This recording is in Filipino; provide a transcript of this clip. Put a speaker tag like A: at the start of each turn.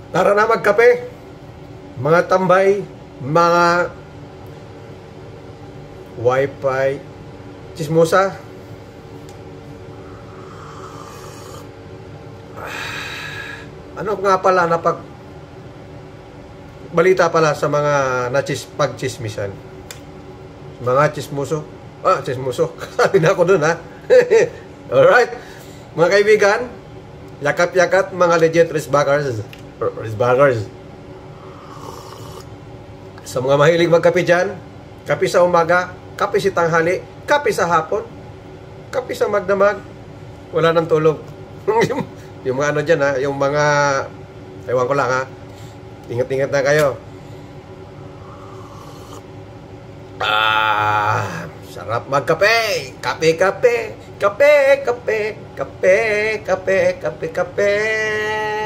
A: Tara na magkape, mga tambay, mga wifi, chismosa. Ano nga pala balita pala sa mga pagchismisan, mga chismoso. Chismoso. Sabi na ako dun, ha. Alright, mga kaibigan, yakap-yakat, mga legit risbaggers. Sa mga mahilig magkape dyan, kape sa umaga, kape sa tanghali, kape sa hapon, kape sa magdamag, wala nang tulog. yung mga ano dyan, ha, yung mga, ewan ko lang, ha, ingat-ingat na kayo. Sarap magkape, kape, kape, kape, kape, kape, kape, kape, kape.